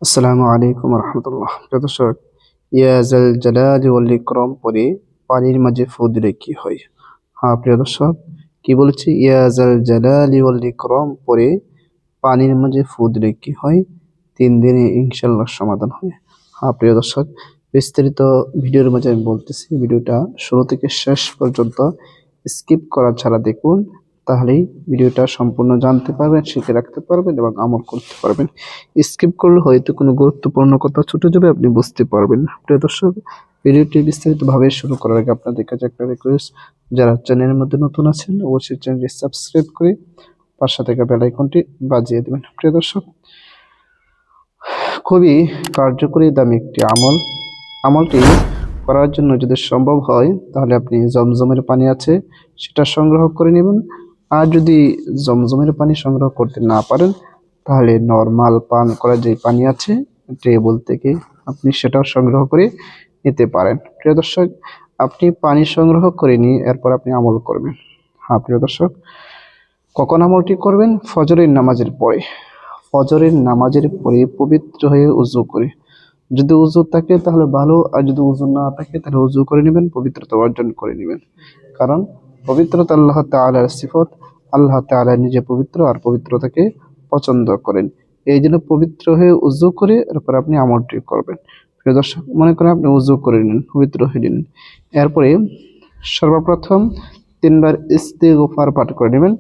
আসসালামু আলাইকুম রহমতুল্লাহ। প্রিয় দর্শক, ইয়া জাল জালালি ওয়াল ইকরাম পরে পানির মাঝে ফু দিলে কি হয়? হ্যাঁ প্রিয় দর্শক, কি বলেছি? ইয়া জাল জালালি ওয়াল ইকরাম পরে পানির মাঝে ফু দিলে কি হয়? 3 দিনে ইনশাল্লাহ সমাধান হয়। হ্যাঁ প্রিয় দর্শক, বিস্তারিত ভিডিওর মাঝে আমি বলতেছি, ভিডিওটা শুরু থেকে শেষ পর্যন্ত স্কিপ করা ছাড়া দেখুন, তাহলেই ভিডিওটা সম্পূর্ণ জানতে পারবেন, শিখে রাখতে পারবেন এবং আমল করতে পারবেন। স্কিপ করলে হয়তো কোনো গুরুত্বপূর্ণ কথা ছুটে যাবে, আপনি বুঝতে পারবেন না। প্রিয় দর্শক, ভিডিওটি বিস্তারিতভাবে শুরু করার আগে আপনাদের কাছে একটা রিকোয়েস্ট, যারা চ্যানেলের মধ্যে নতুন আছেন অবশ্যই চ্যানেলটি সাবস্ক্রাইব করে পাশে থাকা বেল আইকনটি বাজিয়ে দেবেন। প্রিয় দর্শক, খুবই কার্যকরী দামি একটি আমলটি করার জন্য যদি সম্ভব হয় তাহলে আপনি জমজমের পানি আছে সেটা সংগ্রহ করে নেবেন। আর যদি জমজমের পানি সংগ্রহ করতে না পারেন তাহলে নর্মাল পান করা যে পানি আছে টেবল থেকে আপনি সেটাও সংগ্রহ করে নিতে পারেন। প্রিয় দর্শক, আপনি পানি সংগ্রহ করে নিয়ে এরপর আপনি আমল করবেন। হ্যাঁ প্রিয় দর্শক, কখন আমলটি করবেন? ফজরের নামাজের পরে। ফজরের নামাজের পরে পবিত্র হয়ে উযু করে, যদি উযু থাকে তাহলে ভালো, আর যদি উযু না থাকে তাহলে উযু করে নেবেন, পবিত্রতা অর্জন করে নেবেন। কারণ পবিত্রতা আল্লাহ তাআলার সিফত, আল্লাহ তাআলা নিজে পবিত্র আর পবিত্রতাকে পছন্দ করেন। এই জন্য পবিত্র হয়ে উযু করে এরপর আপনি আমলটি করবেন। প্রিয় দর্শক, মনে করেন আপনি উযু করে নিন, পবিত্র হয়ে নিন, এরপরে সর্বপ্রথম 3 বার ইস্তিগফার পাঠ করে নেবেন।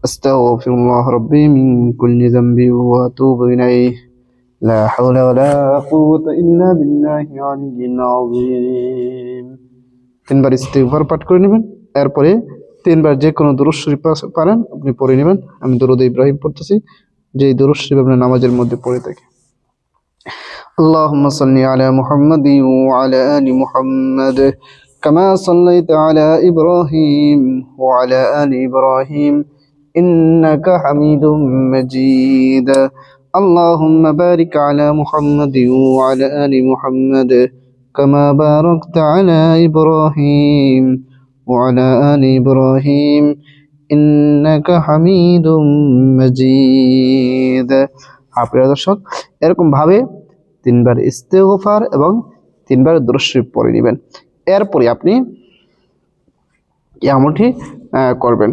আস্তাগফিরুল্লাহ রাব্বি মিন কুল্লি যামবি ওয়া আতুবু ইলাইহি লা হাওলা ওয়ালা কুওয়াতা ইল্লা বিল্লাহি আলিয়্যিল আযীম। 3 বার ইস্তিগফার পাঠ করে নেবেন। এরপরে 3 বার যে কোনো দুরূদ শরীফ পারেন আপনি পড়ে নেবেন। আমি দরুদ ইব্রাহিম পড়তেছি, যে দরুদ শরীফ আপনি নামাজের মধ্যে পড়ে থাকেন। اللهم صل على محمد وعلى آل محمد كما صليت على إبراهيم وعلى آل إبراهيم إنك حميد مجيد. اللهم بارك على محمد وعلى آل محمد كما باركت على إبراهيم وعلى آل إبراهيم إنك حميد مجيد. প্রিয় দর্শক, এরকম ভাবে 3 বার ইস্তেগফার এবং 3 বার দুরূদ শরীফ পড়ে নেবেন। এরপরে আপনি এই আমলটি করবেন।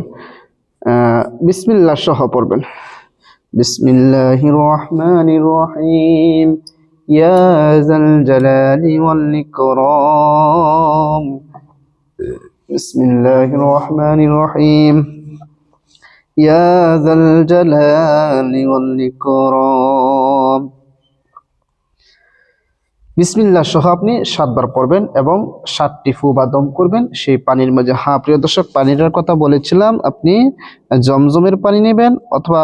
বিসমিল্লাহ সহ পড়বেন। বিসমিল্লাহির রহমানির রহিম ইয়া যাল জালালি ওয়াল ইকরাম। বিসমিল্লাহির রহমানির রহিম ইয়া যাল জালালি ওয়াল ইকরাম। বিসমিল্লাহ সহ আপনি 7 বার পড়বেন এবং 7টি ফু বা দম করবেন সেই পানির মাঝে। হ্যাঁ প্রিয় দর্শক, পানিটার কথা বলেছিলাম, আপনি জমজমের পানি নেবেন অথবা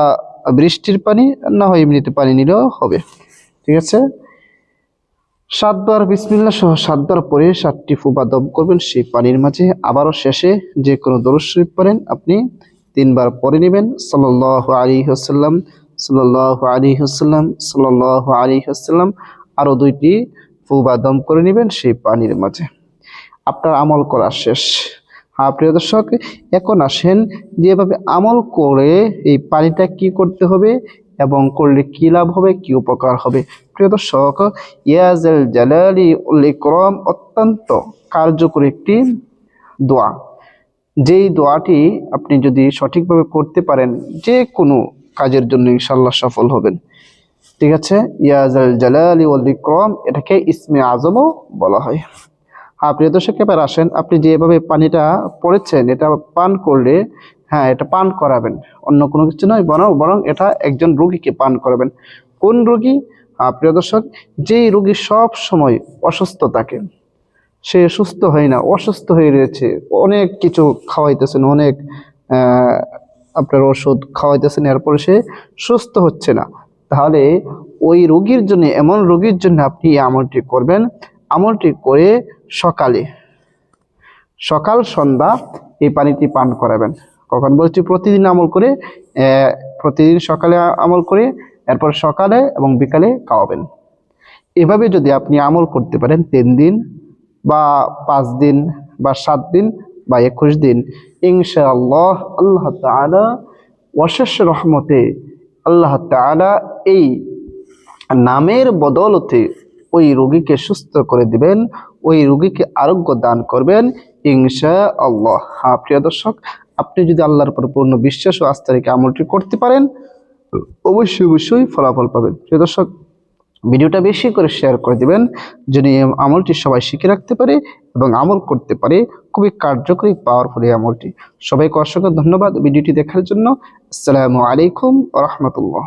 বৃষ্টির পানি, না হয় এমনিতে পানি নিলেও হবে। ঠিক আছে, 7 বার বিসমিল্লাহ সহ 7 বার পরে 7টি ফু বা দম করবেন সেই পানির মাঝে। আবারও শেষে যে কোনো দরুদ শরীফ পড়েন আপনি 3 বার পড়ে নেবেন। সাল্লাল্লাহু আলাইহি ওয়াসাল্লাম, সাল্লাল্লাহু আলাইহি ওয়াসাল্লাম, সাল্লাল্লাহু আলাইহি ওয়াসাল্লাম। আরো 2টি ফু বা দম করে নেবেন সেই পানির মাঝে। আপনার আমল করা শেষ। হ্যাঁ প্রিয় দর্শক, এখন আসেন যেভাবে আমল করে এই পানিটা কি করতে হবে এবং করলে কি লাভ হবে, কি উপকার হবে। প্রিয় দর্শক, ইয়া যাল জালালি ওয়াল ইকরাম অত্যন্ত কার্যকরী একটি দোয়া। যেই দোয়াটি আপনি যদি সঠিকভাবে করতে পারেন যে কোনো কাজের জন্য ইনশাআল্লাহ সফল হবেন। ঠিক আছে, ইয়া যাল জালালি ওয়াল ইকরাম, এটাকে ইসমে আজমও বলা হয়। প্রিয় দর্শক, এবার আসেন আপনি যেভাবে পানিটা পড়েছেন এটা পান করলে, হ্যাঁ এটা পান করাবেন, অন্য কোনো কিছু নয়, বরং এটা একজন রোগীকে পান করাবেন। কোন রোগী? প্রিয় দর্শক, যেই রোগী সব সময় অসুস্থ থাকে, সে সুস্থ হয় না, অসুস্থ হয়ে রয়েছে, অনেক কিছু খাওয়াইতেছেন, অনেক আপনার ওষুধ খাওয়াইতেছেন, এরপরে সে সুস্থ হচ্ছে না, তাহলে ওই রোগীর জন্য, এমন রোগীর জন্য আপনি এই আমলটি করবেন। আমলটি করে সকাল সন্ধ্যা এই পানিটি পান করাবেন। কখন বলছি? প্রতিদিন আমল করে, প্রতিদিন সকালে আমল করে এরপর সকালে এবং বিকালে খাওয়াবেন। এভাবে যদি আপনি আমল করতে পারেন 3 দিন বা 5 দিন বা 7 দিন বা 21 দিন, ইনশাআল্লাহ আল্লাহ তাআলা অশেষ রহমতে আল্লাহ তাআলা এই নামের বদলতে ওই রোগীকে সুস্থ করে দিবেন, ওই রোগীকে আরোগ্য দান করবেন ইনশাআল্লাহ। হ্যাঁ প্রিয় দর্শক, আপনি যদি আল্লাহর উপর পূর্ণ বিশ্বাস ও আস্থা রেখে আমলটি করতে পারেন, অবশ্যই অবশ্যই ফলাফল পাবেন। প্রিয় দর্শক, ভিডিওটা বেশি করে শেয়ার করে দিবেন, যেন এই আমলটি সবাই শিখে রাখতে পারে এবং আমল করতে পারে। খুবই কার্যকরী, পাওয়ারফুল এই আমলটি। সবাইকে অসংখ্য ধন্যবাদ ভিডিওটি দেখার জন্য। আসসালামু আলাইকুম ওয়া রাহমাতুল্লাহ।